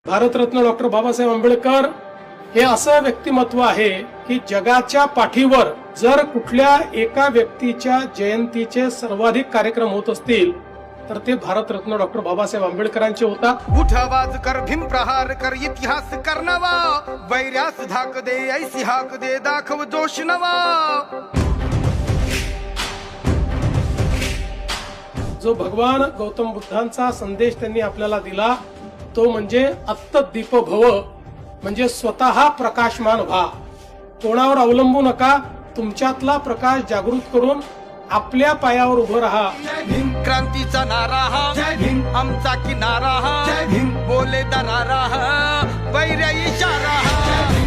Bharat Ratna doctor Babasaheb Ambedkar हे असं व्यक्तिमत्व आहे की जगाच्या पाठीवर जर कुठल्या एका व्यक्तीच्या जयंतीचे सर्वाधिक कार्यक्रम होत असतील तर ते भारतरत्न डॉक्टर बाबासाहेब आंबेडकरांचे होतात। उठ आवाज कर, भीम प्रहार कर, इतिहास कर नवा, वैर्यास धाक दे, ऐसी हाक दे, दाखव जोश नवा। जो भगवान गौतम बुद्धांचा संदेश त्यांनी आपल्याला दिला तो म्हणजे अत्तदीप भव, म्हणजे स्वतः प्रकाशमान व्हा, कोणावर अवलंबू नका, तुमच्यातला प्रकाश जागृत करून आपल्या पायावर उभं राहा। जय भीम क्रांतीचा नारा हा, जय भीम आमचा किनारा हा, जय भीम बोले दरारा हा, वैर्य इशारा हा।